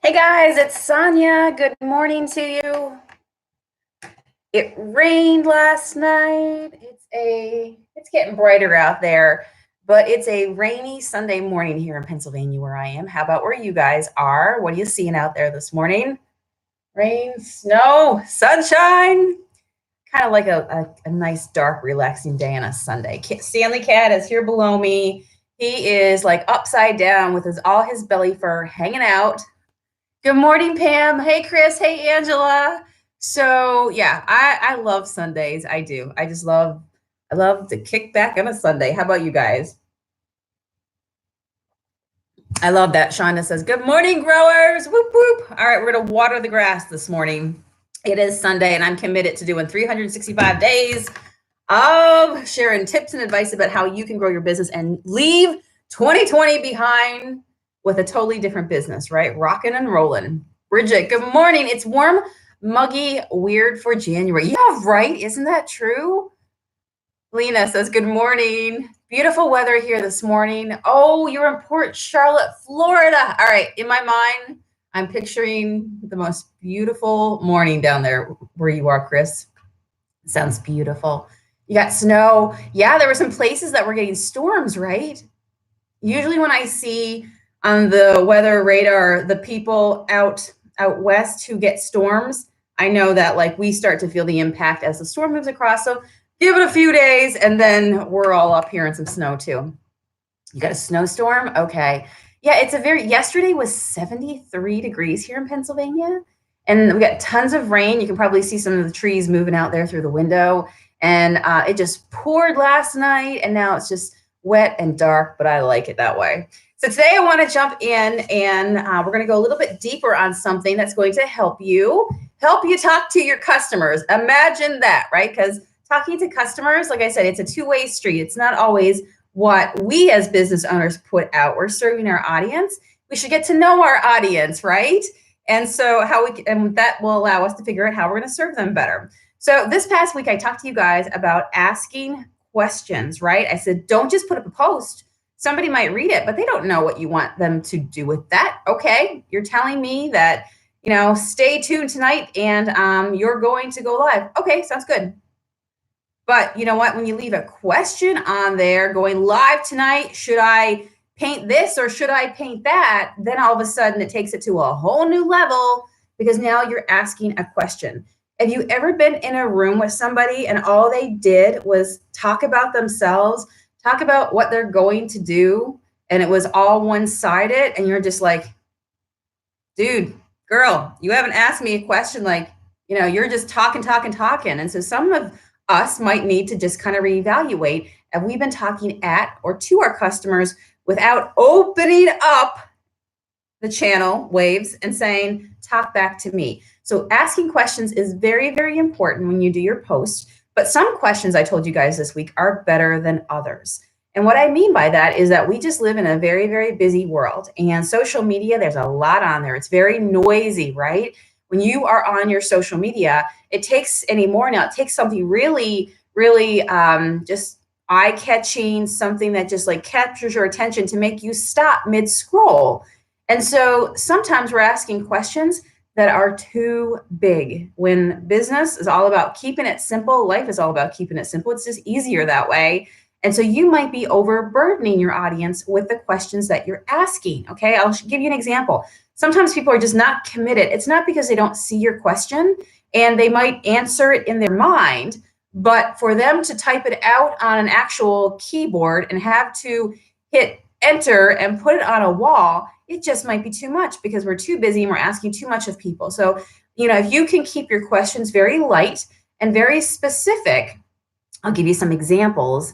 Hey guys, it's Sonia. Good morning to you. It rained last night. It's getting brighter out there, but it's a rainy Sunday morning here in Pennsylvania where I am. How about where you guys are? What are you seeing out there this morning? Rain, snow, sunshine. Kind of like a nice, dark, relaxing day on a Sunday. Stanley Cat is here below me. He is like upside down with all his belly fur hanging out. Good morning, Pam. Hey, Chris. Hey, Angela. So yeah, I love Sundays. I do. I love to kick back on a Sunday. How about you guys? I love that. Shonda says, good morning, growers. Whoop, whoop. All right, we're going to water the grass this morning. It is Sunday, and I'm committed to doing 365 days of sharing tips and advice about how you can grow your business and leave 2020 behind with a totally different business, right? Rocking and rolling. Bridget, good morning. It's warm, muggy, weird for January. Yeah, right. Isn't that true? Lena says, good morning. Beautiful weather here this morning. Oh, you're in Port Charlotte, Florida. All right. In my mind, I'm picturing the most beautiful morning down there where you are, Chris. Sounds beautiful. You got snow. Yeah, there were some places that were getting storms, right? Usually when I see on the weather radar the people out west who get storms, I know that like we start to feel the impact as the storm moves across. So give it a few days and then we're all up here in some snow too. You got a snowstorm? Okay. Yeah, yesterday was 73 degrees here in Pennsylvania. And we got tons of rain. You can probably see some of the trees moving out there through the window. And it just poured last night. And now it's just wet and dark, but I like it that way. So today I want to jump in and we're going to go a little bit deeper on something that's going to help you talk to your customers. Imagine that, right? Because talking to customers, like I said, it's a two-way street. It's not always what we as business owners put out. We're serving our audience. We should get to know our audience, right? And so and that will allow us to figure out how we're going to serve them better. So this past week, I talked to you guys about asking questions, right? I said, don't just put up a post. Somebody might read it, but they don't know what you want them to do with that. Okay, you're telling me that, stay tuned tonight and you're going to go live. Okay, sounds good. But you know what? When you leave a question on there going live tonight, should I paint this or should I paint that? Then all of a sudden it takes it to a whole new level because now you're asking a question. Have you ever been in a room with somebody and all they did was talk about themselves, talk about what they're going to do, and it was all one-sided, and you're just like, dude, girl, you haven't asked me a question. Like, you're just talking. And so some of us might need to just kind of reevaluate. Have we been talking at or to our customers without opening up the channel waves and saying, talk back to me? So asking questions is very, very important when you do your post. But some questions I told you guys this week are better than others. And what I mean by that is that we just live in a very, very busy world. And social media, there's a lot on there. It's very noisy, right? When you are on your social media, it takes something really, really just eye-catching, something that just like captures your attention to make you stop mid-scroll. And so sometimes we're asking questions that are too big. When business is all about keeping it simple, life is all about keeping it simple. It's just easier that way. And so you might be overburdening your audience with the questions that you're asking. Okay, I'll give you an example. Sometimes people are just not committed. It's not because they don't see your question and they might answer it in their mind, but for them to type it out on an actual keyboard and have to hit enter and put it on a wall, it just might be too much because we're too busy and we're asking too much of people. So, if you can keep your questions very light and very specific, I'll give you some examples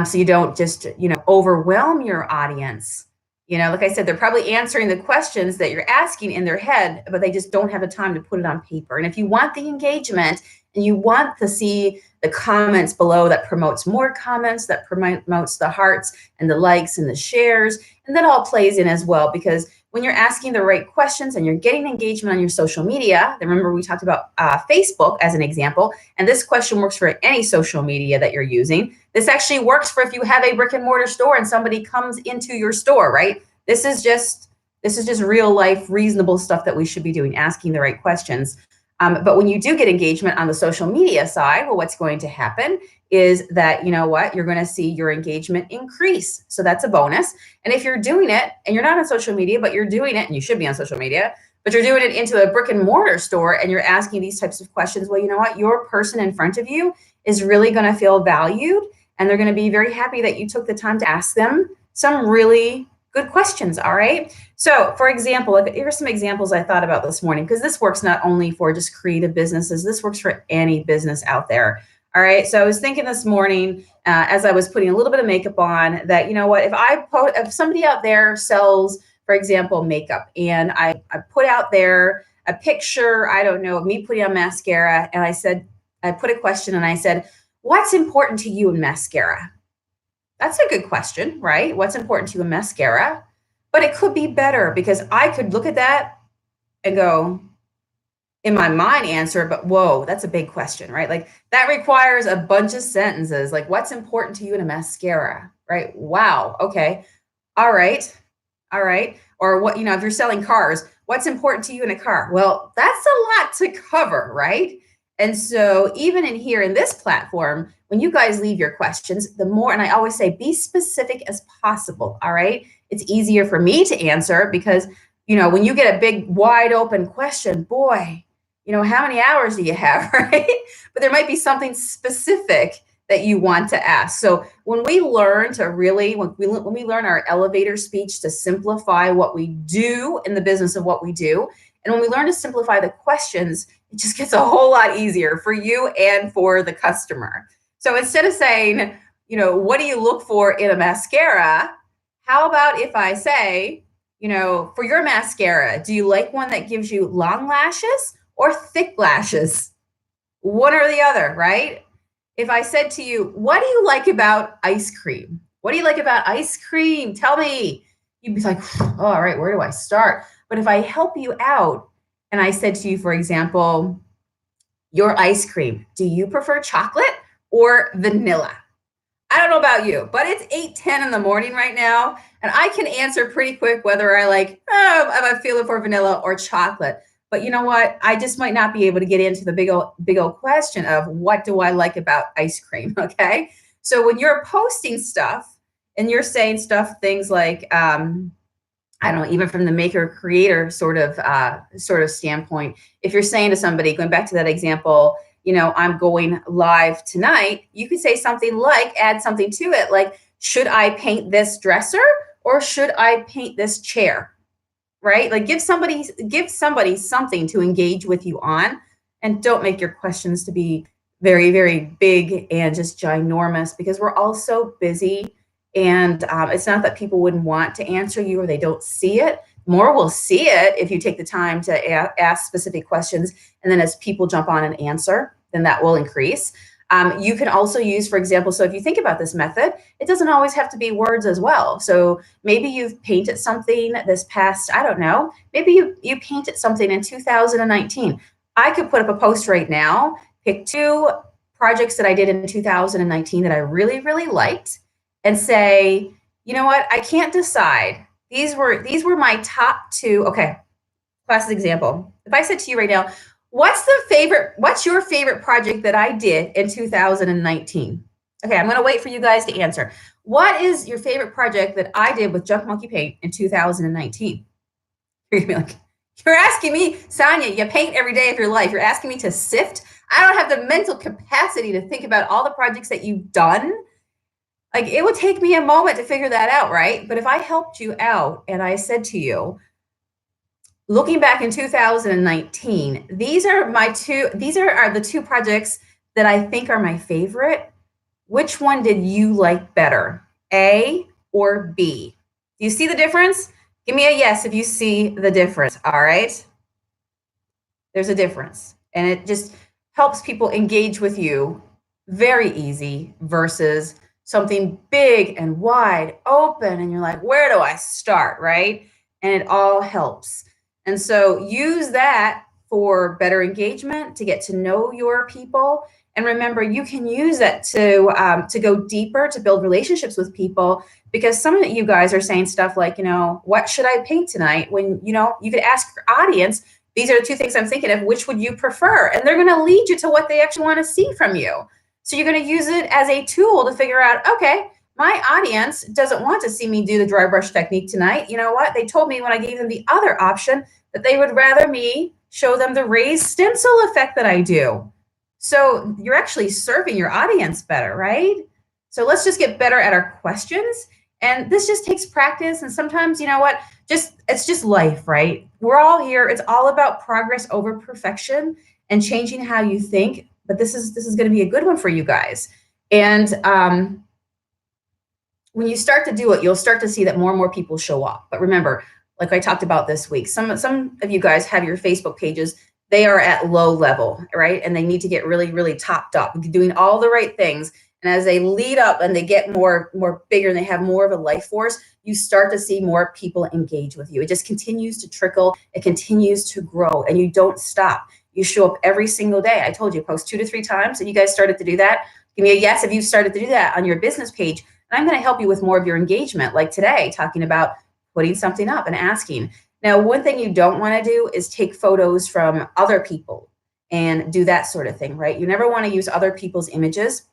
so you don't just, overwhelm your audience. Like I said, they're probably answering the questions that you're asking in their head, but they just don't have the time to put it on paper. And if you want the engagement and you want to see the comments below that promotes more comments, that promotes the hearts and the likes and the shares, and that all plays in as well, because when you're asking the right questions and you're getting engagement on your social media, remember we talked about Facebook as an example, and this question works for any social media that you're using. This actually works for if you have a brick and mortar store and somebody comes into your store, right? This is just This is just real life, reasonable stuff that we should be doing, asking the right questions. But when you do get engagement on the social media side, well, what's going to happen is that, you know what, you're going to see your engagement increase. So that's a bonus. And if you're doing it and you're not on social media, but you're doing it, and you should be on social media, but you're doing it into a brick and mortar store and you're asking these types of questions, well, you know what, your person in front of you is really going to feel valued, and they're going to be very happy that you took the time to ask them some really good questions. All right. So for example, here are some examples I thought about this morning, because this works not only for just creative businesses, this works for any business out there. All right. So I was thinking this morning, as I was putting a little bit of makeup on, that, you know what, if somebody out there sells, for example, makeup, and I put out there a picture, I don't know, of me putting on mascara, and I put a question and I said, what's important to you in mascara? That's a good question, right? What's important to you in mascara? But it could be better, because I could look at that and go, in my mind, answer, but whoa, that's a big question, right? Like that requires a bunch of sentences. Like, what's important to you in a mascara, right? Wow. Okay. All right. All right. Or what, if you're selling cars, what's important to you in a car? Well, that's a lot to cover, right? And so even in here in this platform, when you guys leave your questions, the more, and I always say, be specific as possible. All right. It's easier for me to answer because, when you get a big wide open question, boy, how many hours do you have, right? But there might be something specific that you want to ask. So when we learn to really, when we learn our elevator speech to simplify what we do in the business of what we do, and when we learn to simplify the questions, it just gets a whole lot easier for you and for the customer. So instead of saying, what do you look for in a mascara? How about if I say, for your mascara, do you like one that gives you long lashes or thick lashes? One or the other, right? If I said to you, what do you like about ice cream? What do you like about ice cream? Tell me. You'd be like, oh, all right, where do I start? But if I help you out and I said to you, for example, your ice cream, do you prefer chocolate or vanilla? I don't know about you, but it's 8:10 in the morning right now, and I can answer pretty quick whether I like, am I feeling for vanilla or chocolate. But you know what? I just might not be able to get into the big old question of what do I like about ice cream, okay? So when you're posting stuff and you're saying things like, I don't know, even from the maker creator sort of standpoint, if you're saying to somebody, going back to that example, I'm going live tonight, you could say something like, add something to it, like, should I paint this dresser or should I paint this chair? Right? Like give somebody something to engage with you on, and don't make your questions to be very, very big and just ginormous, because we're all so busy. And it's not that people wouldn't want to answer you or they don't see it. More will see it if you take the time to ask specific questions. And then as people jump on and answer, then that will increase. You can also use, for example, so if you think about this method, it doesn't always have to be words as well. So maybe you've painted something this past, I don't know, maybe you painted something in 2019. I could put up a post right now, pick 2 projects that I did in 2019 that I really, really liked, and say, you know what, I can't decide. These were my top 2. Okay, classic example. If I said to you right now, what's your favorite project that I did in 2019? Okay, I'm going to wait for you guys to answer. What is your favorite project that I did with Junk Monkey Paint in 2019? You're going to be like, you're asking me, Sonia, you paint every day of your life. You're asking me to sift? I don't have the mental capacity to think about all the projects that you've done. Like, it would take me a moment to figure that out, right? But if I helped you out and I said to you, looking back in 2019, these are the 2 projects that I think are my favorite. Which one did you like better, A or B? Do you see the difference? Give me a yes if you see the difference, all right? There's a difference, and it just helps people engage with you very easy versus something big and wide open, and you're like, where do I start, right? And it all helps. And so use that for better engagement, to get to know your people, And remember, you can use it to go deeper, to build relationships with people, because some of you guys are saying stuff like, what should I paint tonight? When, you could ask your audience, these are the two things I'm thinking of, which would you prefer? And they're going to lead you to what they actually want to see from you. So you're going to use it as a tool to figure out, okay, my audience doesn't want to see me do the dry brush technique tonight. You know what? They told me when I gave them the other option that they would rather me show them the raised stencil effect that I do. So you're actually serving your audience better, right? So let's just get better at our questions. And this just takes practice. And sometimes, you know what? It's just life, right? We're all here. It's all about progress over perfection and changing how you think. But this is going to be a good one for you guys. And when you start to do it, you'll start to see that more and more people show up. But remember, like I talked about this week, some of you guys have your Facebook pages. They are at low level, right? And they need to get really, really topped up, doing all the right things. And as they lead up and they get more bigger and they have more of a life force, you start to see more people engage with you. It just continues to trickle. It continues to grow, and you don't stop. You show up every single day. I told you, post 2 to 3 times. And you guys started to do that. Give me a yes if you've started to do that on your business page. And I'm going to help you with more of your engagement, like today, talking about putting something up and asking. Now, one thing you don't want to do is take photos from other people and do that sort of thing, right? You never want to use other people's images,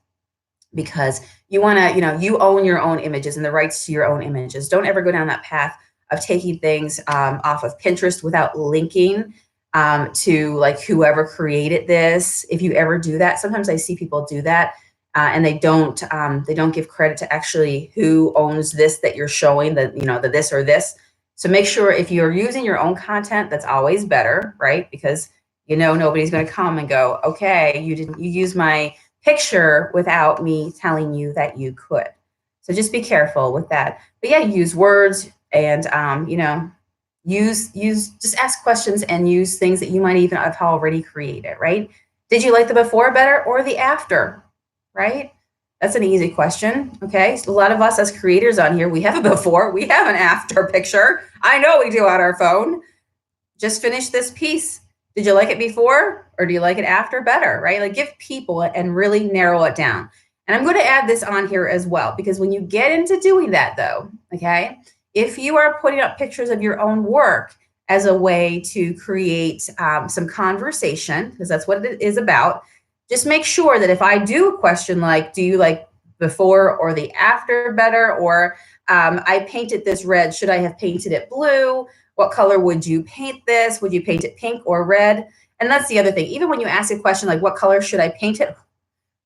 because you want to, you own your own images and the rights to your own images. Don't ever go down that path of taking things off of Pinterest without linking to like whoever created this. If you ever do that, sometimes I see people do that. And they don't give credit to actually who owns this that you're showing, the this or this. So make sure if you're using your own content, that's always better, right? Because nobody's going to come and go, okay, you use my picture without me telling you that you could. So just be careful with that. But yeah, use words and just ask questions and use things that you might even have already created, right? Did you like the before better or the after? Right? That's an easy question. Okay. So a lot of us as creators on here, we have a before, we have an after picture. I know we do on our phone. Just finish this piece. Did you like it before or do you like it after better? Right? Like give people it and really narrow it down. And I'm going to add this on here as well, because when you get into doing that though, okay, if you are putting up pictures of your own work as a way to create some conversation, because that's what it is about, just make sure that if I do a question like, do you like before or the after better? Or I painted this red, should I have painted it blue? What color would you paint this? Would you paint it pink or red? And that's the other thing. Even when you ask a question like, what color should I paint it?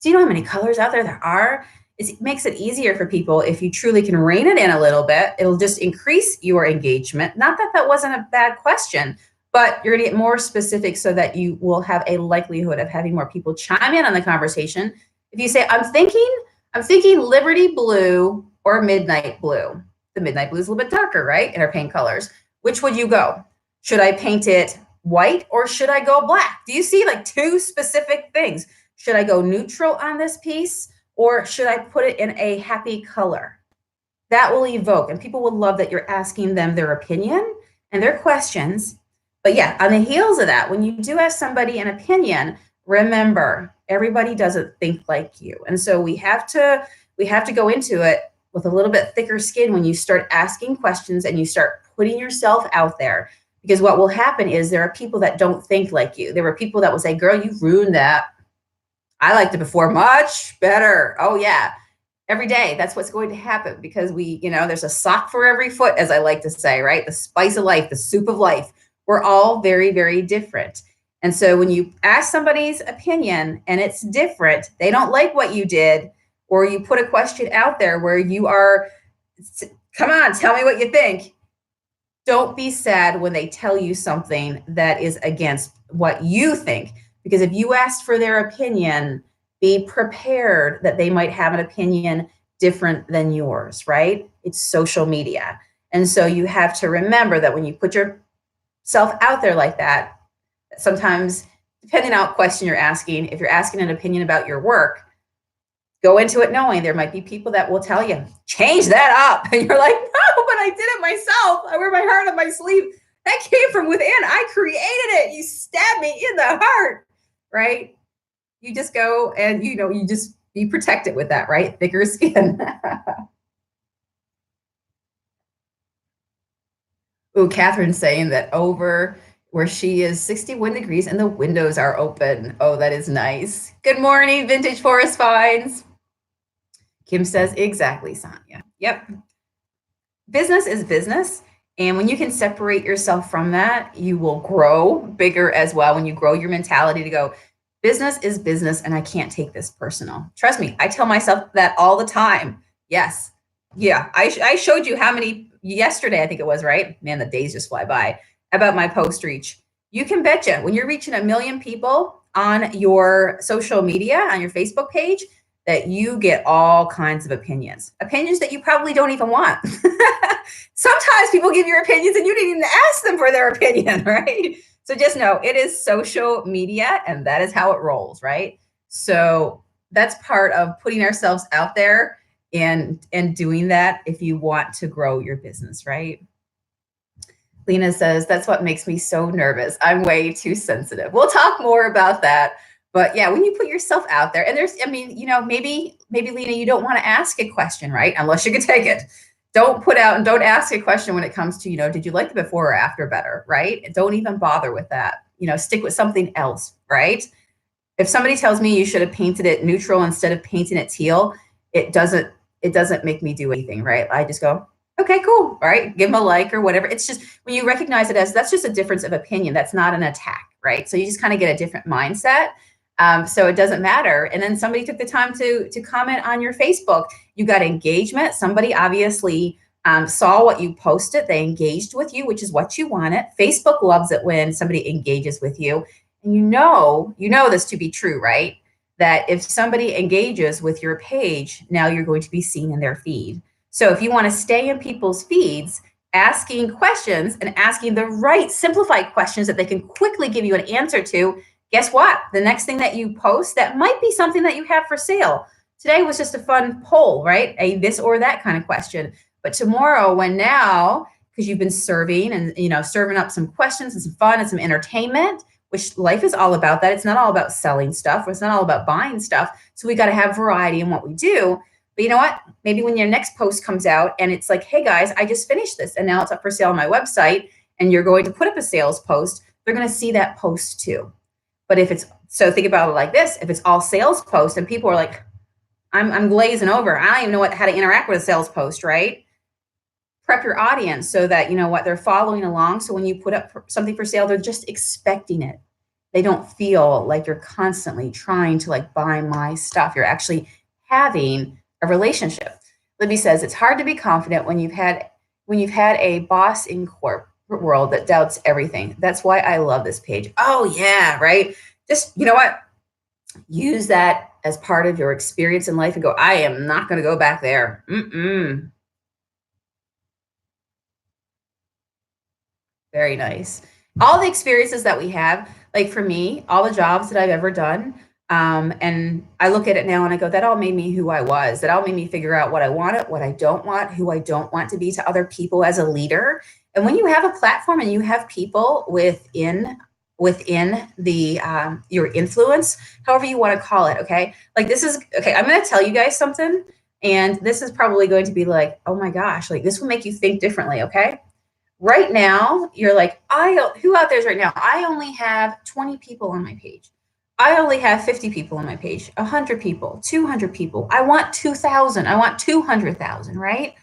Do you know how many colors out there are? It makes it easier for people if you truly can rein it in a little bit. It'll just increase your engagement. Not that that wasn't a bad question, but you're going to get more specific so that you will have a likelihood of having more people chime in on the conversation. If you say, I'm thinking Liberty Blue or Midnight Blue. The Midnight Blue is a little bit darker, right? In our paint colors. Which would you go? Should I paint it white or should I go black? Do you see like 2 specific things? Should I go neutral on this piece or should I put it in a happy color? That will evoke, and people will love that you're asking them their opinion and their questions. But yeah, on the heels of that, when you do ask somebody an opinion, remember, everybody doesn't think like you. And so we have to go into it with a little bit thicker skin when you start asking questions and you start putting yourself out there. Because what will happen is there are people that don't think like you. There are people that will say, girl, you ruined that. I liked it before much better. Oh yeah. Every day, that's what's going to happen, because there's a sock for every foot, as I like to say, right? The spice of life, the soup of life. We're all very, very different. And so when you ask somebody's opinion and it's different, they don't like what you did, or you put a question out there where you are, come on, tell me what you think. Don't be sad when they tell you something that is against what you think, because if you asked for their opinion, be prepared that they might have an opinion different than yours, right? It's social media. And so you have to remember that when you put yourself out there like that, sometimes, depending on what question you're asking, if you're asking an opinion about your work, go into it knowing there might be people that will tell you, change that up. And you're like, no, but I did it myself. I wear my heart on my sleeve. That came from within. I created it. You stabbed me in the heart, right? You just go and, you just be protected with that, right? Thicker skin. Ooh, Catherine's saying that over where she is 61 degrees and the windows are open. Oh, that is nice. Good morning, Vintage Forest Finds. Kim says, exactly, Sonia. Yep. Business is business. And when you can separate yourself from that, you will grow bigger as well. When you grow your mentality to go, business is business and I can't take this personal. Trust me, I tell myself that all the time. Yes. Yeah. I showed you how many yesterday, I think it was, right? Man, the days just fly by, about my post reach. You can betcha when you're reaching 1 million people on your social media, on your Facebook page, that you get all kinds of opinions that you probably don't even want. Sometimes people give your opinions and you didn't even ask them for their opinion, right? So just know it is social media and that is how it rolls, right? So that's part of putting ourselves out there and doing that if you want to grow your business, right? Lena says, that's what makes me so nervous. I'm way too sensitive. We'll talk more about that. But yeah, when you put yourself out there, and maybe Lena, you don't want to ask a question, right? Unless you can take it. Don't put out and don't ask a question when it comes to, did you like the before or after better, right? And don't even bother with that. Stick with something else, right? If somebody tells me you should have painted it neutral instead of painting it teal, it doesn't make me do anything, right? I just go, okay, cool, all right, give them a like or whatever. It's just when you recognize it as that's just a difference of opinion. That's not an attack, right? So you just kind of get a different mindset. So it doesn't matter. And then somebody took the time to comment on your Facebook. You got engagement. Somebody obviously saw what you posted. They engaged with you, which is what you wanted. Facebook loves it when somebody engages with you. And you know this to be true, right? That if somebody engages with your page, now you're going to be seen in their feed. So if you want to stay in people's feeds, asking questions and asking the right simplified questions that they can quickly give you an answer to, guess what? The next thing that you post, that might be something that you have for sale. Today was just a fun poll, right? A this or that kind of question. But tomorrow, because you've been serving and, serving up some questions and some fun and some entertainment, which life is all about that. It's not all about selling stuff. It's not all about buying stuff. So we got to have variety in what we do. But you know what? Maybe when your next post comes out and it's like, hey guys, I just finished this and now it's up for sale on my website, and you're going to put up a sales post, they're going to see that post too. But so think about it like this, if it's all sales posts and people are like, I'm glazing over, I don't even know how to interact with a sales post, right? Prep your audience so that, they're following along. So when you put up something for sale, they're just expecting it. They don't feel like you're constantly trying to buy my stuff. You're actually having a relationship. Libby says, it's hard to be confident when you've had a boss in corporate world that doubts everything. That's why I love this page. Oh yeah, right? Just, use that as part of your experience in life and go, I am not going to go back there. Very nice. All the experiences that we have, like for me, all the jobs that I've ever done, and I look at it now and I go, that all made me who I was. That all made me figure out what I wanted, what I don't want, who I don't want to be to other people as a leader. And when you have a platform and you have people within the your influence, however you want to call it, okay? I'm going to tell you guys something, and this is probably going to be like, oh my gosh, this will make you think differently, okay? Right now, you're like, who out there is right now? I only have 20 people on my page. I only have 50 people on my page, 100 people, 200 people. I want 2,000. I want 200,000, right?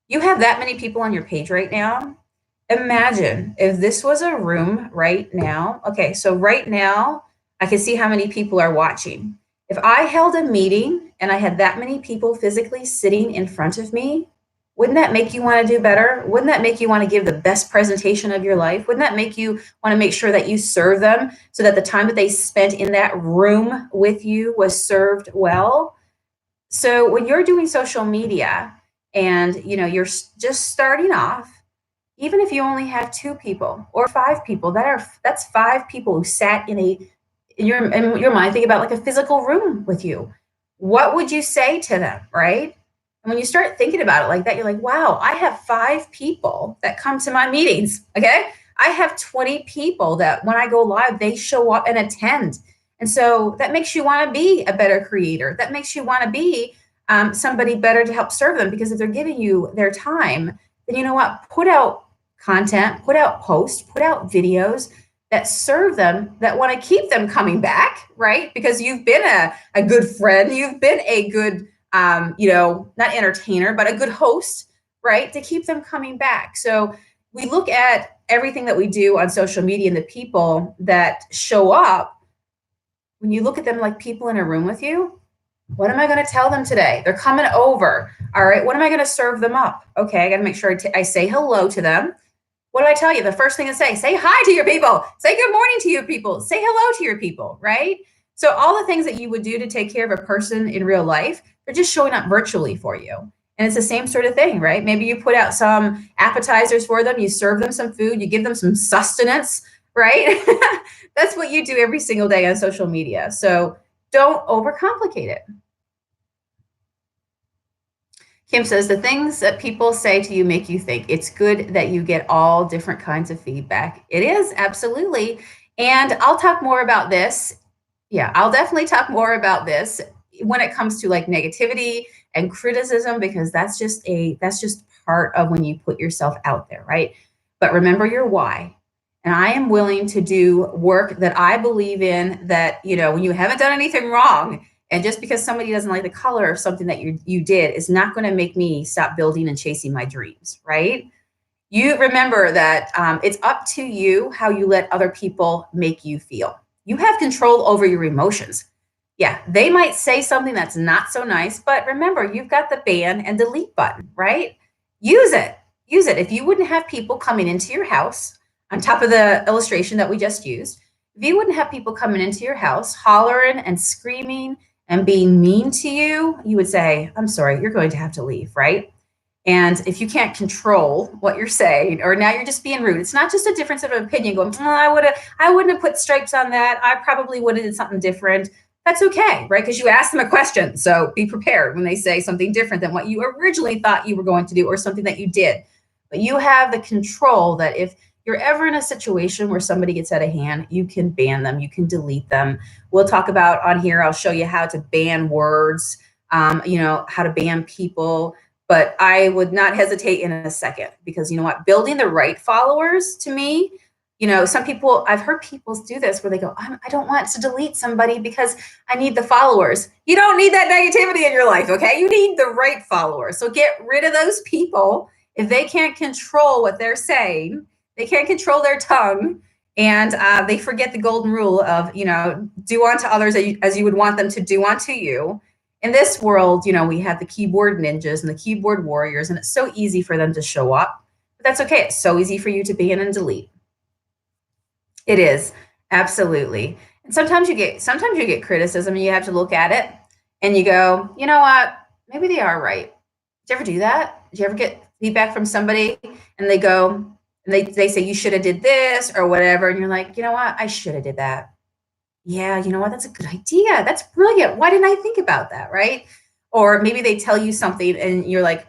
You have that many people on your page right now. Imagine if this was a room right now. Okay, so right now, I can see how many people are watching. If I held a meeting and I had that many people physically sitting in front of me, wouldn't that make you want to do better? Wouldn't that make you want to give the best presentation of your life? Wouldn't that make you want to make sure that you serve them so that the time that they spent in that room with you was served well? So when you're doing social media and you're just starting off, even if you only have 2 people or 5 people, that's 5 people who sat in your mind, think about a physical room with you. What would you say to them, right? And when you start thinking about it like that, you're like, wow, I have 5 people that come to my meetings, okay? I have 20 people that when I go live, they show up and attend. And so that makes you want to be a better creator. That makes you want to be somebody better to help serve them, because if they're giving you their time, then you know what? Put out content, put out posts, put out videos that serve them, that want to keep them coming back, right? Because you've been a good friend, you've been a good, not entertainer, but a good host, right? To keep them coming back. So we look at everything that we do on social media and the people that show up. When you look at them like people in a room with you, what am I going to tell them today? They're coming over. All right. What am I going to serve them up? Okay. I got to make sure I say hello to them. What do I tell you? The first thing to say hi to your people. Say good morning to your people. Say hello to your people, right? So all the things that you would do to take care of a person in real life, they're just showing up virtually for you. And it's the same sort of thing, right? Maybe you put out some appetizers for them, you serve them some food, you give them some sustenance, right? That's what you do every single day on social media. So don't overcomplicate it. Kim says, the things that people say to you make you think. It's good that you get all different kinds of feedback. It is, absolutely. And I'll talk more about this. Yeah, I'll definitely talk more about this when it comes to like negativity and criticism, because that's just part of when you put yourself out there, right? But remember your why. And I am willing to do work that I believe in, that, when you haven't done anything wrong, and just because somebody doesn't like the color of something that you did is not going to make me stop building and chasing my dreams, right? You remember that it's up to you how you let other people make you feel. You have control over your emotions. Yeah, they might say something that's not so nice, but remember, you've got the ban and delete button, right? Use it. Use it. If you wouldn't have people coming into your house, on top of the illustration that we just used, if you wouldn't have people coming into your house hollering and screaming and being mean to you, you would say, I'm sorry, you're going to have to leave, right? And if you can't control what you're saying, or now you're just being rude, it's not just a difference of opinion going, I wouldn't have put stripes on that. I probably would have did something different. That's okay, right? Because you asked them a question. So be prepared when they say something different than what you originally thought you were going to do, or something that you did. But you have the control that if you're ever in a situation where somebody gets out of hand, you can ban them, you can delete them. We'll talk about on here, I'll show you how to ban words, how to ban people. But I would not hesitate in a second, because you know what? Building the right followers, to me, some people, I've heard people do this where they go, I don't want to delete somebody because I need the followers. You don't need that negativity in your life, okay? You need the right followers. So get rid of those people. If they can't control what they're saying, they can't control their tongue, and they forget the golden rule of, do unto others as you would want them to do unto you. In this world, we have the keyboard ninjas and the keyboard warriors, and it's so easy for them to show up. But that's okay. It's so easy for you to ban and delete. It is, absolutely. And sometimes you get criticism, and you have to look at it and you go, you know what? Maybe they are right. Did you ever do that? Did you ever get feedback from somebody and they go, and they say you should have did this or whatever, and you're like, you know what? I should have did that. Yeah, you know what? That's a good idea. That's brilliant. Why didn't I think about that, right? Or maybe they tell you something and you're like,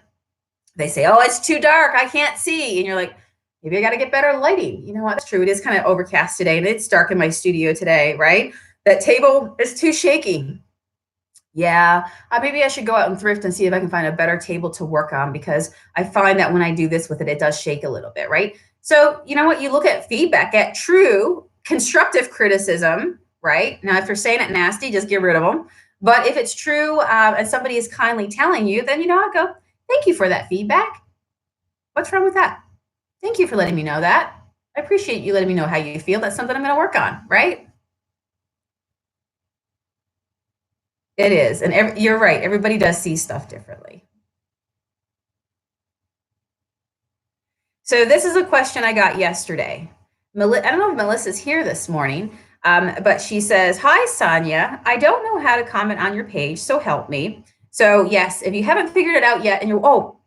they say, oh, it's too dark, I can't see. And you're like, maybe I got to get better lighting. You know what? That's true. It is kind of overcast today, and it's dark in my studio today, right? That table is too shaky. Yeah, maybe I should go out and thrift and see if I can find a better table to work on, because I find that when I do this with it, it does shake a little bit, right? So you know what? You look at feedback, at true constructive criticism, right? Now, if you're saying it nasty, just get rid of them. But if it's true and somebody is kindly telling you, then I go, thank you for that feedback. What's wrong with that? Thank you for letting me know that. I appreciate you letting me know how you feel. That's something I'm going to work on, right? It is. And you're right. Everybody does see stuff differently. So this is a question I got yesterday. I don't know if Melissa's here this morning, but she says, hi, Sonia. I don't know how to comment on your page, so help me. So yes, if you haven't figured it out yet and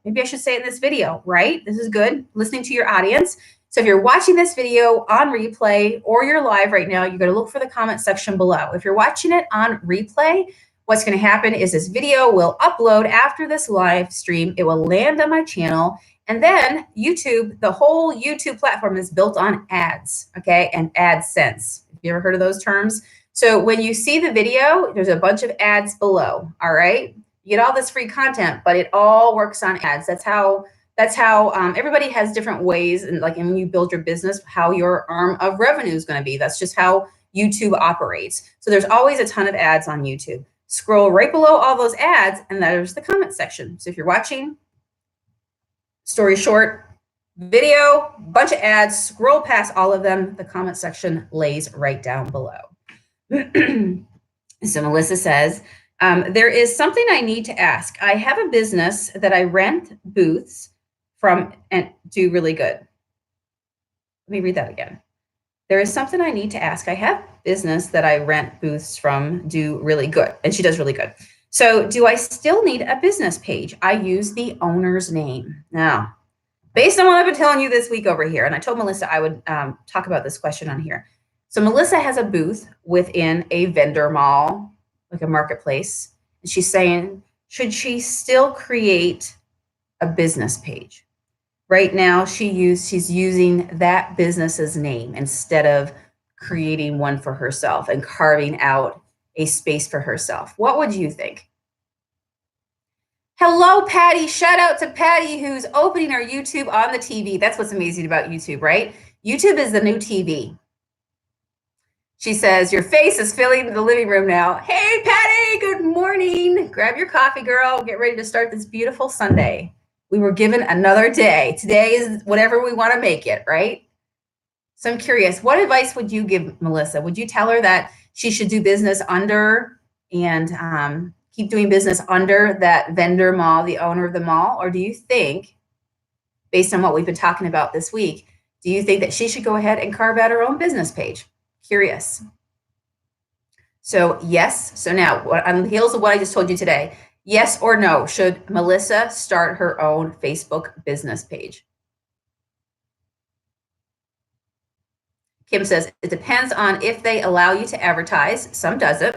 maybe I should say it in this video, right? This is good, listening to your audience. So if you're watching this video on replay or you're live right now, you're going to look for the comment section below. If you're watching it on replay, what's going to happen is this video will upload after this live stream. It will land on my channel. And then YouTube, the whole YouTube platform is built on ads, okay, and AdSense. Have you ever heard of those terms? So when you see the video, there's a bunch of ads below. All right. You get all this free content, but it all works on ads. That's how everybody has different ways. And like, and when you build your business, how your arm of revenue is going to be. That's just how YouTube operates. So there's always a ton of ads on YouTube. Scroll right below all those ads, and there's the comment section. So if you're watching, story short, video, bunch of ads, scroll past all of them. The comment section lays right down below. So Melissa says, there is something I need to ask. I have a business that I rent booths from and do really good. Let me read that again. There is something I need to ask. I have business that I rent booths from, do really good. And she does really good. So do I still need a business page? I use the owner's name. Now, based on what I've been telling you this week over here, and I told Melissa I would talk about this question on here. So Melissa has a booth within a vendor mall, like a marketplace. And she's saying, should she still create a business page? Right now, she's using that business's name instead of creating one for herself and carving out a space for herself. What would you think? Hello, Patty. Shout out to Patty, who's opening her YouTube on the TV. That's what's amazing about YouTube, right? YouTube is the new TV. She says, your face is filling the living room now. Hey, Patty, good morning. Grab your coffee, girl. Get ready to start this beautiful Sunday. We were given another day. Today is whatever we want to make it, right? So I'm curious, what advice would you give Melissa? Would you tell her that she should do business under and keep doing business under that vendor mall, the owner of the mall? Or do you think, based on what we've been talking about this week, do you think that she should go ahead and carve out her own business page? Curious. So yes. So now on the heels of what I just told you today, yes or no, should Melissa start her own Facebook business page? Kim says, it depends on if they allow you to advertise. Some doesn't.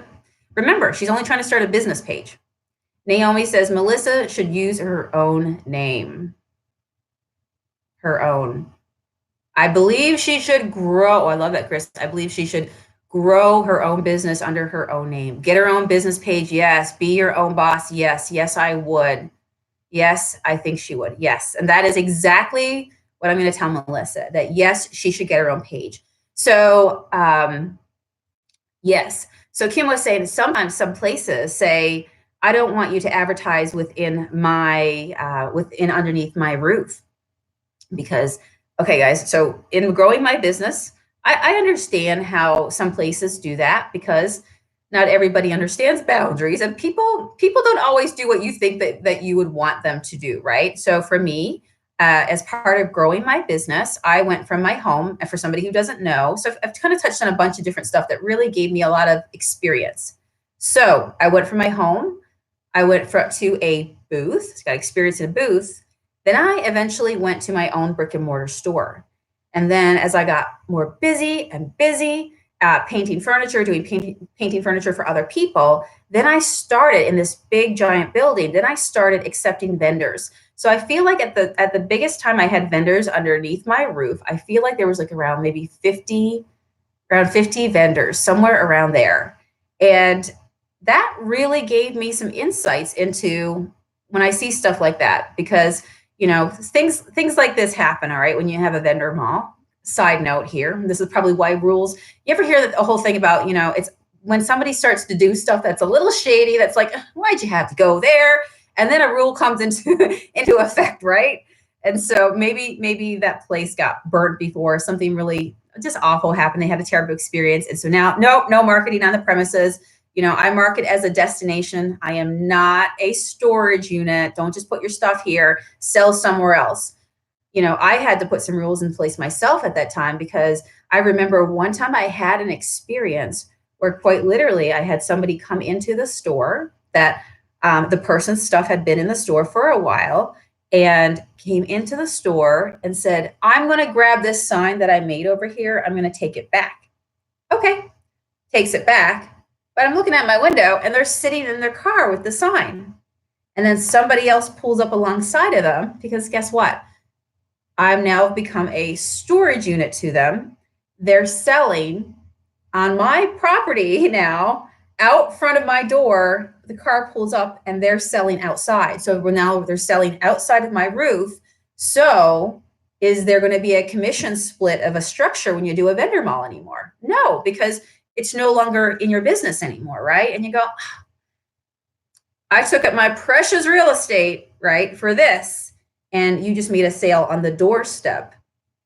Remember, she's only trying to start a business page. Naomi says, Melissa should use her own name. Her own. I believe she should grow. Oh, I love that, Chris. I believe she should grow her own business under her own name. Get her own business page. Yes. Be your own boss. Yes. Yes, I would. Yes, I think she would. Yes. And that is exactly what I'm going to tell Melissa, that yes, she should get her own page. So, yes. So Kim was saying sometimes some places say, I don't want you to advertise within my, within underneath my roof. Because, okay, guys, so in growing my business, I understand how some places do that because not everybody understands boundaries, and people don't always do what you think that you would want them to do, right? So for me, as part of growing my business, I went from my home, and for somebody who doesn't know, so I've kind of touched on a bunch of different stuff that really gave me a lot of experience. So I went from my home, I went to a booth, got experience in a booth. Then I eventually went to my own brick and mortar store. And then as I got more busy and busy, painting furniture, doing painting furniture for other people, then I started in this big giant building. Then I started accepting vendors. So I feel like at the biggest time I had vendors underneath my roof, I feel like there was like around maybe 50 vendors, somewhere around there. And that really gave me some insights into when I see stuff like that, because you know, things like this happen, all right, when you have a vendor mall. Side note here, this is probably why rules, you ever hear the whole thing about, you know, it's when somebody starts to do stuff that's a little shady, that's like, why'd you have to go there? And then a rule comes into effect, right? And so maybe that place got burnt before, something really just awful happened. They had a terrible experience. And so now, nope, no marketing on the premises. You know, I market as a destination. I am not a storage unit. Don't just put your stuff here, sell somewhere else. You know, I had to put some rules in place myself at that time, because I remember one time I had an experience where quite literally I had somebody come into the store that the person's stuff had been in the store for a while, and came into the store and said, I'm going to grab this sign that I made over here. I'm going to take it back. Okay, takes it back. But I'm looking at my window and they're sitting in their car with the sign. And then somebody else pulls up alongside of them, because guess what? I've now become a storage unit to them. They're selling On my property now, out front of my door, the car pulls up and they're selling outside. So now they're selling outside of my roof. So is there going to be a commission split of a structure when you do a vendor mall anymore? No, because it's no longer in your business anymore, right? And you go, I took up my precious real estate, right, for this, and you just made a sale on the doorstep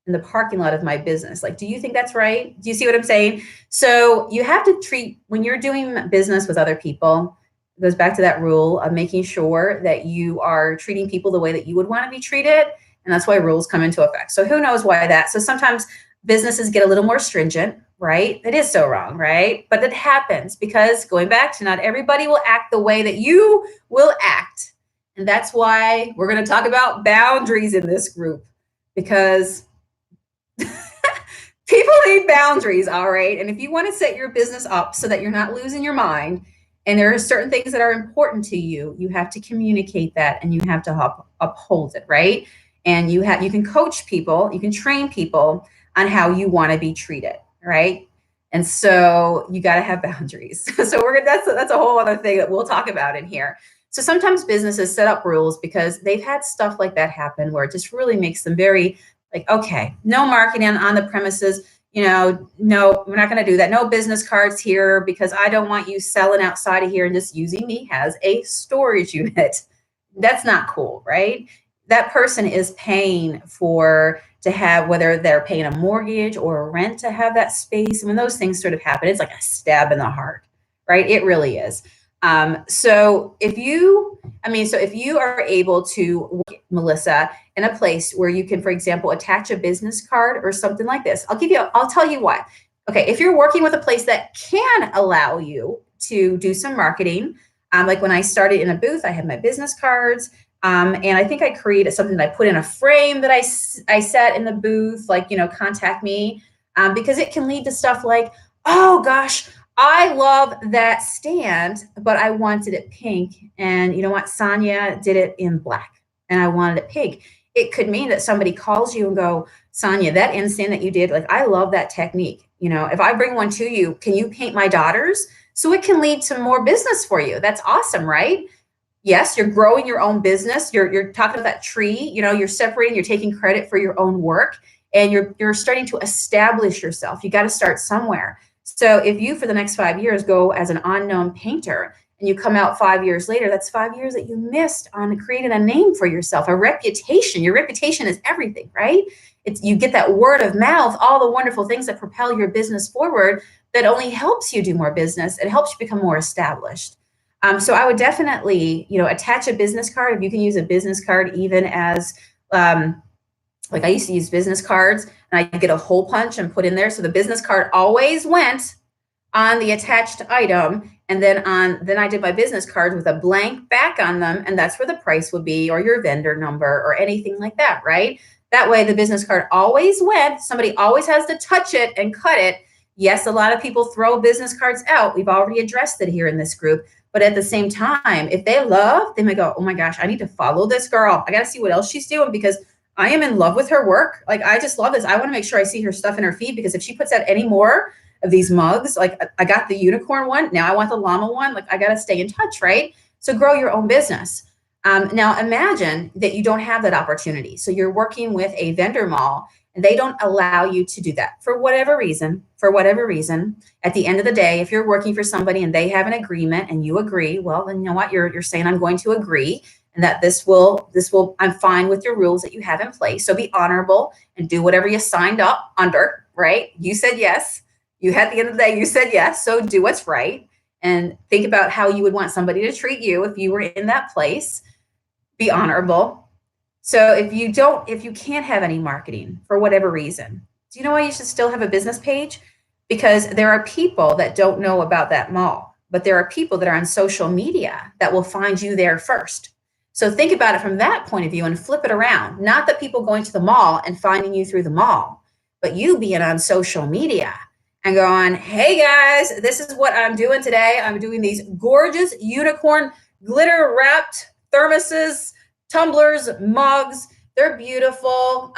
in the parking lot of my business. Like, do you think that's right? Do you see what I'm saying? So you have to treat, when you're doing business with other people, it goes back to that rule of making sure that you are treating people the way that you would want to be treated. And that's why rules come into effect. So who knows why that? So sometimes businesses get a little more stringent, right? It is so wrong, right? But it happens because, going back to, not everybody will act the way that you will act. And that's why we're going to talk about boundaries in this group, because people need boundaries, all right? And if you want to set your business up so that you're not losing your mind, and there are certain things that are important to you, you have to communicate that and you have to uphold it, right? And you can coach people, you can train people on how you want to be treated, right? And so you got to have boundaries. So that's a whole other thing that we'll talk about in here. So sometimes businesses set up rules because they've had stuff like that happen where it just really makes them very like, okay, no marketing on the premises, no, we're not going to do that. No business cards here because I don't want you selling outside of here and just using me as a storage unit. That's not cool, right? That person is paying to have, whether they're paying a mortgage or a rent to have that space. And when those things sort of happen, it's like a stab in the heart, right? It really is. So if you are able to work, Melissa, in a place where you can, for example, attach a business card or something like this, I'll tell you why. Okay, if you're working with a place that can allow you to do some marketing, like when I started in a booth, I had my business cards. And I think I created something that I put in a frame that I set in the booth, like, contact me, because it can lead to stuff like, oh gosh, I love that stand, but I wanted it pink. And you know what? Sonia did it in black and I wanted it pink. It could mean that somebody calls you and go, Sonia, that end stand that you did, like, I love that technique. If I bring one to you, can you paint my daughters? So it can lead to more business for you. That's awesome, right? Yes, you're growing your own business. You're talking about that tree, you're separating, you're taking credit for your own work, and you're starting to establish yourself. You got to start somewhere. So if you, for the next 5 years, go as an unknown painter and you come out 5 years later, that's 5 years that you missed on creating a name for yourself, a reputation. Your reputation is everything, right? You get that word of mouth, all the wonderful things that propel your business forward, that only helps you do more business. It helps you become more established. So I would definitely, attach a business card. If you can use a business card, even as, like I used to use business cards and I get a hole punch and put in there. So the business card always went on the attached item. And then I did my business cards with a blank back on them. And that's where the price would be, or your vendor number or anything like that, right? That way the business card always went. Somebody always has to touch it and cut it. Yes, a lot of people throw business cards out. We've already addressed it here in this group. But at the same time, if they might go, oh my gosh, I need to follow this girl. I got to see what else she's doing because I am in love with her work. Like, I just love this. I want to make sure I see her stuff in her feed, because if she puts out any more of these mugs, like I got the unicorn one, now I want the llama one. Like, I got to stay in touch, right? So grow your own business. Now imagine that you don't have that opportunity. So you're working with a vendor mall and they don't allow you to do that for whatever reason. At the end of the day, if you're working for somebody and they have an agreement and you agree, well, then you know what? You're saying, I'm going to agree, and that this will, I'm fine with your rules that you have in place. So be honorable and do whatever you signed up under, right? You said yes. At the end of the day, you said yes. So do what's right and think about how you would want somebody to treat you if you were in that place. Be honorable. So if you can't have any marketing for whatever reason, do you know why you should still have a business page? Because there are people that don't know about that mall, but there are people that are on social media that will find you there first. So think about it from that point of view and flip it around. Not that people going to the mall and finding you through the mall, but you being on social media and going, hey guys, this is what I'm doing today. I'm doing these gorgeous unicorn glitter wrapped thermoses, tumblers, mugs. They're beautiful.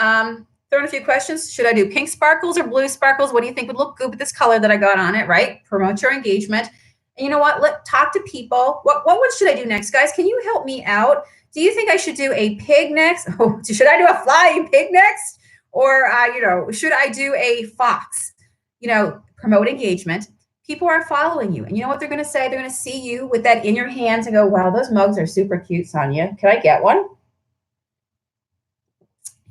throw in a few questions. Should I do pink sparkles or blue sparkles? What do you think would look good with this color that I got on it, right? Promote your engagement. And you know what? Talk to people. What should I do next? Guys, can you help me out? Do you think I should do a pig next? Oh, should I do a flying pig next? Or, should I do a fox? Promote engagement. People are following you. And you know what they're going to say? They're going to see you with that in your hands and go, wow, those mugs are super cute, Sonia. Can I get one?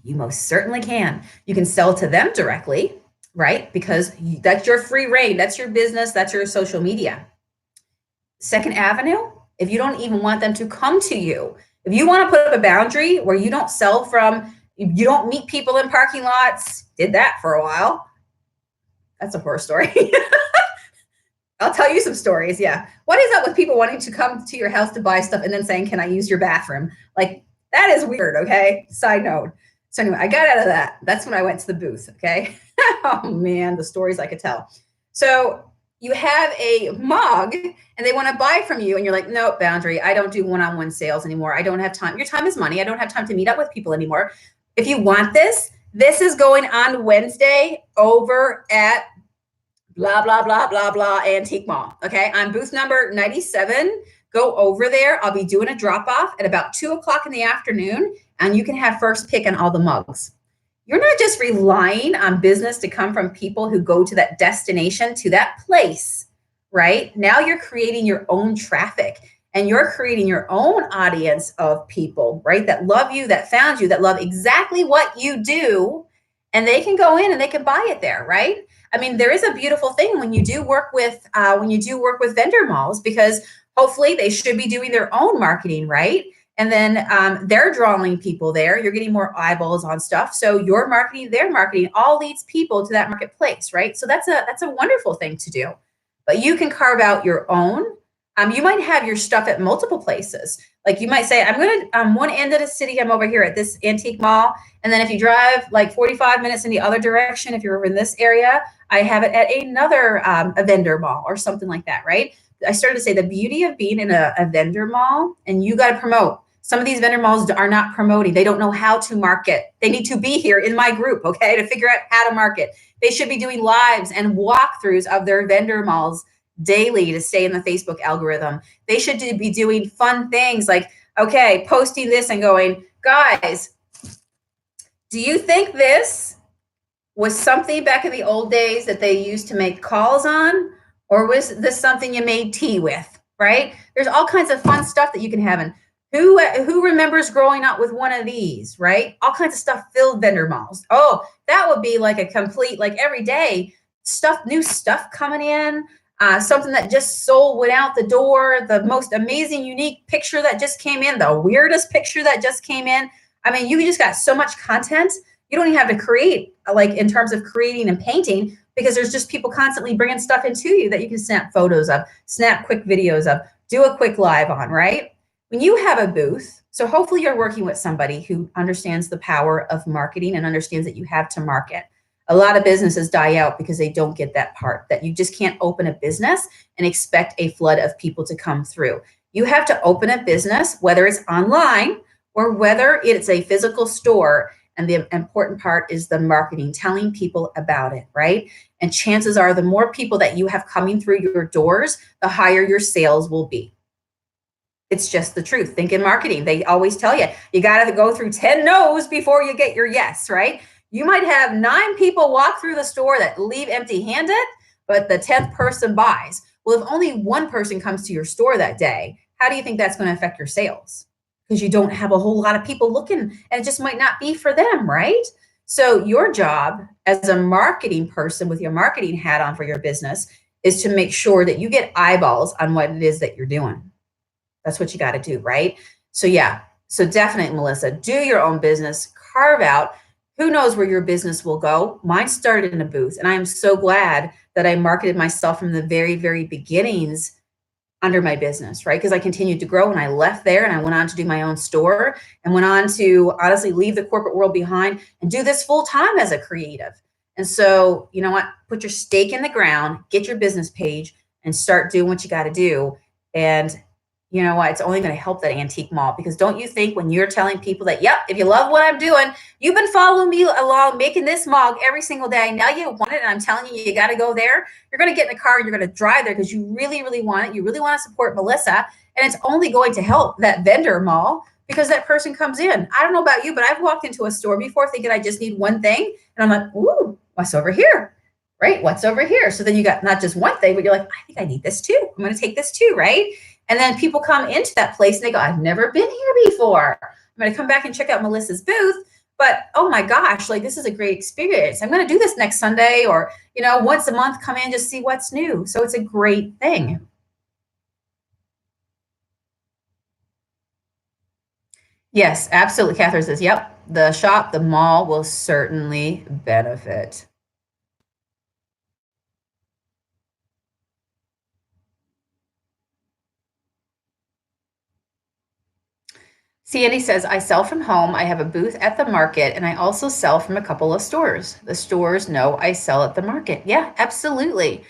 You most certainly can. You can sell to them directly, right? Because that's your free reign. That's your business. That's your social media. Second avenue, if you don't even want them to come to you, if you want to put up a boundary where you don't sell from, you don't meet people in parking lots, did that for a while. That's a horror story. I'll tell you some stories. Yeah. What is up with people wanting to come to your house to buy stuff and then saying, can I use your bathroom? Like, that is weird. Okay. Side note. So anyway, I got out of that. That's when I went to the booth. Okay. Oh man, the stories I could tell. So you have a mug and they want to buy from you and you're like, no, boundary. I don't do one-on-one sales anymore. I don't have time. Your time is money. I don't have time to meet up with people anymore. If you want this is going on Wednesday over at blah, blah, blah, blah, blah, Antique Mall. Okay. On booth number 97, go over there. I'll be doing a drop off at about 2:00 in the afternoon and you can have first pick on all the mugs. You're not just relying on business to come from people who go to that destination, to that place, right? Now you're creating your own traffic and you're creating your own audience of people, right? That love you, that found you, that love exactly what you do. And they can go in and they can buy it there, right? I mean, there is a beautiful thing when you do work with vendor malls, because hopefully they should be doing their own marketing, right? And then they're drawing people there. You're getting more eyeballs on stuff. So your marketing, their marketing, all leads people to that marketplace, right? So that's a wonderful thing to do. But you can carve out your own. You might have your stuff at multiple places. Like you might say, I'm going to one end of the city, I'm over here at this antique mall. And then if you drive like 45 minutes in the other direction, if you're over in this area, I have it at another a vendor mall or something like that, right? I started to say the beauty of being in a vendor mall, and you got to promote. Some of these vendor malls are not promoting. They don't know how to market. They need to be here in my group, okay, to figure out how to market. They should be doing lives and walkthroughs of their vendor malls daily to stay in the Facebook algorithm. They should be doing fun things like, okay, posting this and going, guys, do you think this was something back in the old days that they used to make calls on? Or was this something you made tea with, right? There's all kinds of fun stuff that you can have. And who remembers growing up with one of these, right? All kinds of stuff filled vendor malls. Oh, that would be like a complete, like every day stuff, new stuff coming in, something that just sold went out the door, the most amazing, unique picture that just came in, the weirdest picture that just came in. I mean, you just got so much content. You don't even have to create, like in terms of creating and painting, because there's just people constantly bringing stuff into you that you can snap photos of, snap quick videos of, do a quick live on, right? When you have a booth, so hopefully you're working with somebody who understands the power of marketing and understands that you have to market. A lot of businesses die out because they don't get that part, that you just can't open a business and expect a flood of people to come through. You have to open a business, whether it's online or whether it's a physical store. And the important part is the marketing, telling people about it, right? And chances are the more people that you have coming through your doors, the higher your sales will be. It's just the truth. Think in marketing. They always tell you, you got to go through 10 no's before you get your yes, right? You might have 9 people walk through the store that leave empty-handed, but the 10th person buys. Well, if only one person comes to your store that day, how do you think that's going to affect your sales? Because you don't have a whole lot of people looking, and it just might not be for them, right? So your job as a marketing person with your marketing hat on for your business is to make sure that you get eyeballs on what it is that you're doing. That's what you got to do, right? So yeah, so definitely, Melissa, do your own business, carve out. Who knows where your business will go? Mine started in a booth, and I am so glad that I marketed myself from the very, very beginnings under my business, right? Because I continued to grow and I left there and I went on to do my own store and went on to honestly leave the corporate world behind and do this full time as a creative. And so, you know what? Put your stake in the ground, get your business page and start doing what you got to do. And you know what? It's only going to help that antique mall, because don't you think when you're telling people that, yep, if you love what I'm doing, you've been following me along, making this mug every single day. Now you want it, and I'm telling you, you got to go there. You're going to get in the car and you're going to drive there because you really, really want it. You really want to support Melissa, and it's only going to help that vendor mall because that person comes in. I don't know about you, but I've walked into a store before thinking I just need one thing, and I'm like, ooh, what's over here? Right? What's over here? So then you got not just one thing, but you're like, I think I need this too. I'm going to take this too, right? And then people come into that place and they go, I've never been here before. I'm going to come back and check out Melissa's booth. But oh my gosh, like this is a great experience. I'm going to do this next Sunday, or, you know, once a month, come in, just see what's new. So it's a great thing. Yes, absolutely. Catherine says, yep, the mall will certainly benefit. Sandy says, I sell from home. I have a booth at the market, and I also sell from a couple of stores. The stores know I sell at the market. Yeah, absolutely.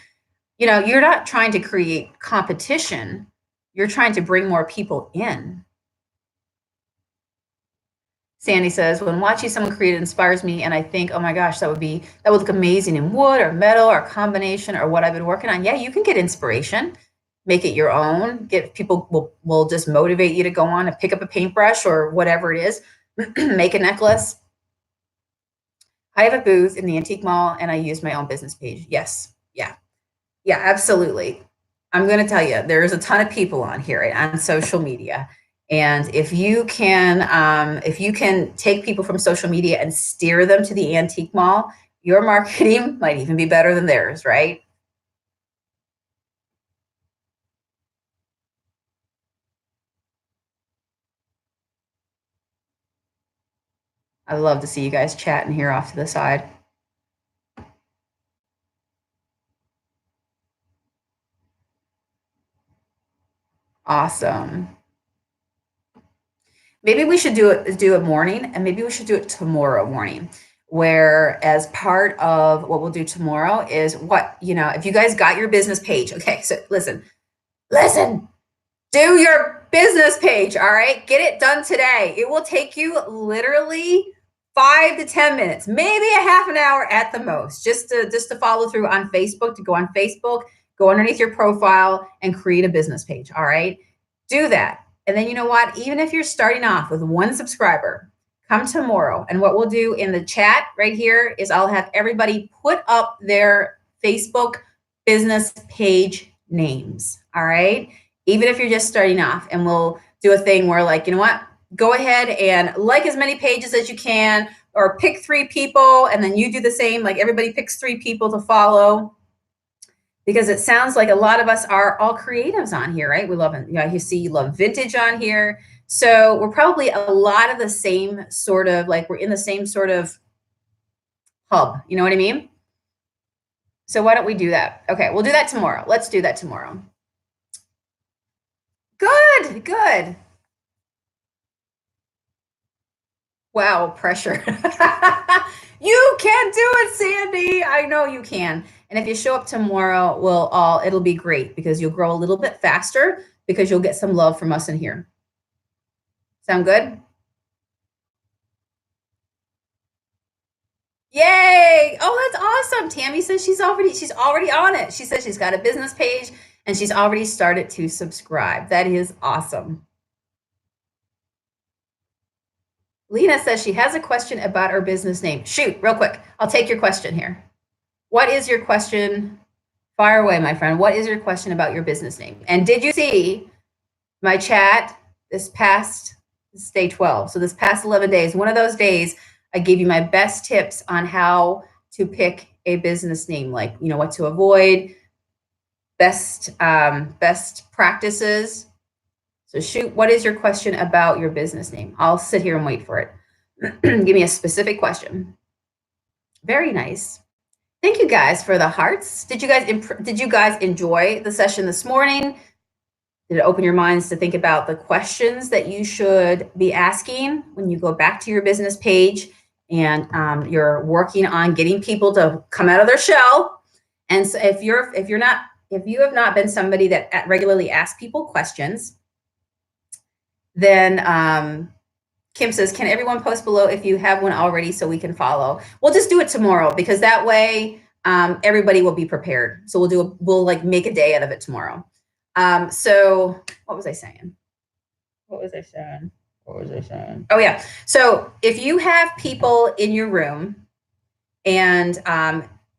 You know, you're not trying to create competition. You're trying to bring more people in. Sandy says, when watching someone create, it inspires me, and I think, oh my gosh, that would look amazing in wood or metal or combination or what I've been working on. Yeah, you can get inspiration, make it your own. Get people will just motivate you to go on and pick up a paintbrush or whatever it is, make a necklace. I have a booth in the antique mall and I use my own business page. Yes. Yeah. Yeah, absolutely. I'm going to tell you, there's a ton of people on here, right, on social media. And if you can take people from social media and steer them to the antique mall, your marketing might even be better than theirs, right? I love to see you guys chatting here off to the side. Awesome. Maybe we should do it morning, and maybe we should do it tomorrow morning, where as part of what we'll do tomorrow is what, you know, if you guys got your business page. Okay, so listen, do your business page. All right, get it done today. It will take you literally 5 to 10 minutes, maybe a half an hour at the most, just to follow through on Facebook, to go on Facebook, go underneath your profile and create a business page. All right, do that. And then you know what? Even if you're starting off with one subscriber, come tomorrow. And what we'll do in the chat right here is I'll have everybody put up their Facebook business page names. All right. Even if you're just starting off, and we'll do a thing where, like, you know what? Go ahead and like as many pages as you can, or pick 3 people, and then you do the same. Like everybody picks 3 people to follow, because it sounds like a lot of us are all creatives on here, right? We love it. You know, you love vintage on here. So we're probably a lot of the same sort of, like, we're in the same sort of hub. You know what I mean? So why don't we do that? Okay, we'll do that tomorrow. Let's do that tomorrow. Good, good. Wow, pressure. You can do it, Sandy. I know you can. And if you show up tomorrow, it'll be great, because you'll grow a little bit faster, because you'll get some love from us in here. Sound good? Yay! Oh, that's awesome. Tammy says she's already on it. She says she's got a business page and she's already started to subscribe. That is awesome. Lena says she has a question about her business name. Shoot, real quick. I'll take your question here. What is your question? Fire away, my friend. What is your question about your business name? And did you see my chat this is day 12. So this past 11 days, one of those days, I gave you my best tips on how to pick a business name, like, you know, what to avoid, best practices. So shoot, what is your question about your business name? I'll sit here and wait for it. Give me a specific question. Very nice. Thank you guys for the hearts. Did you guys enjoy the session this morning? Did it open your minds to think about the questions that you should be asking when you go back to your business page and you're working on getting people to come out of their shell? And so if you have not been somebody that regularly asks people questions, Then Kim says, can everyone post below if you have one already so we can follow? We'll just do it tomorrow because that way everybody will be prepared. So we'll like make a day out of it tomorrow. So what was I saying? What was I saying? Oh yeah. So if you have people in your room and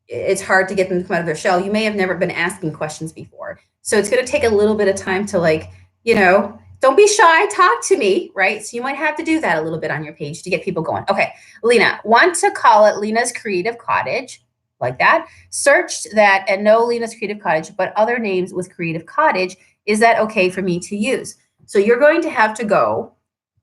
it's hard to get them to come out of their shell, you may have never been asking questions before. So it's going to take a little bit of time to like, don't be shy, talk to me, right? So you might have to do that a little bit on your page to get people going. Okay, Lena, want to call it Lena's Creative Cottage, like that. Search that and no Lena's Creative Cottage, but other names with Creative Cottage. Is that okay for me to use? So you're going to have to go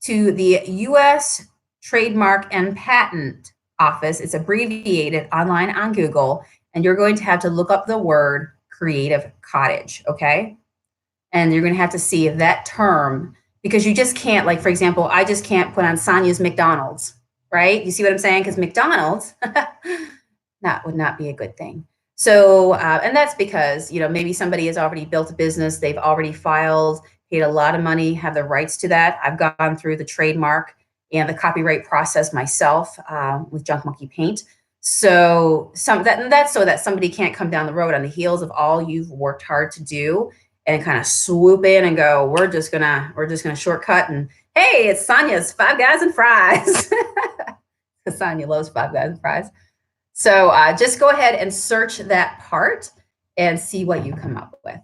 to the U.S. Trademark and Patent Office. It's abbreviated online on Google, and you're going to have to look up the word Creative Cottage, okay? And you're going to have to see that term because you just can't, like, for example, I just can't put on Sonia's McDonald's, right? You see what I'm saying? Because McDonald's would not be a good thing. So, and that's because, maybe somebody has already built a business. They've already filed, paid a lot of money, have the rights to that. I've gone through the trademark and the copyright process myself with Junk Monkey Paint. So that's so that somebody can't come down the road on the heels of all you've worked hard to do and kind of swoop in and go, we're just gonna shortcut and hey, it's Sonia's Five Guys and Fries. Sonia loves Five Guys and Fries. So just go ahead and search that part and see what you come up with.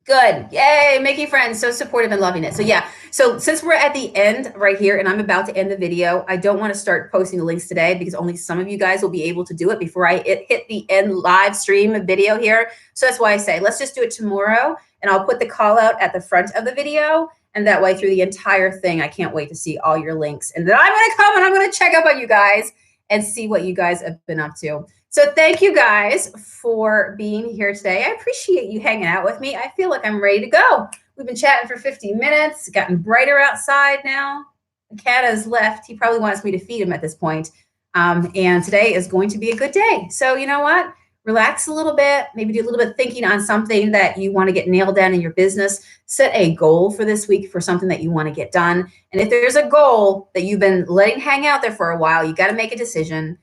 Good. Yay, making friends. So supportive and loving it. So yeah. So since we're at the end right here and I'm about to end the video, I don't want to start posting the links today because only some of you guys will be able to do it before I hit the end live stream video here. So that's why I say, let's just do it tomorrow and I'll put the call out at the front of the video. And that way through the entire thing, I can't wait to see all your links. And then I'm going to come and I'm going to check up on you guys and see what you guys have been up to. So thank you guys for being here today. I appreciate you hanging out with me. I feel like I'm ready to go. We've been chatting for 50 minutes, gotten brighter outside now. The cat has left. He probably wants me to feed him at this point. And today is going to be a good day. So you know what? Relax a little bit, maybe do a little bit of thinking on something that you want to get nailed down in your business. Set a goal for this week for something that you want to get done. And if there's a goal that you've been letting hang out there for a while, you got to make a decision.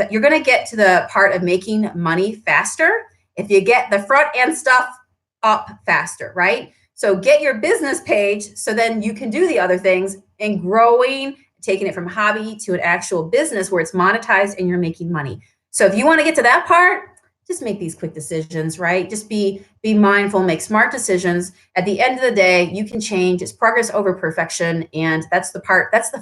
You're going to get to the part of making money faster if you get the front end stuff up faster, right? So get your business page so then you can do the other things and growing, taking it from hobby to an actual business where it's monetized and you're making money. So if you want to get to that part, just make these quick decisions, right? Just be mindful, make smart decisions. At the end of the day, you can change. It's progress over perfection. And that's the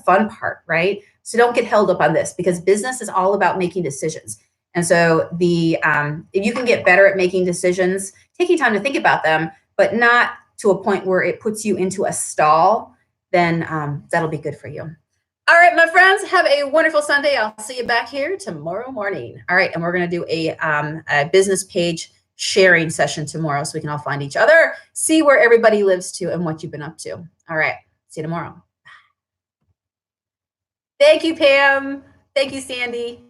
fun part, right? So don't get held up on this because business is all about making decisions. And so if you can get better at making decisions, taking time to think about them, but not to a point where it puts you into a stall, then that'll be good for you. All right, my friends, have a wonderful Sunday. I'll see you back here tomorrow morning. All right, and we're going to do a business page sharing session tomorrow so we can all find each other, see where everybody lives to and what you've been up to. All right, see you tomorrow. Thank you, Pam. Thank you, Sandy.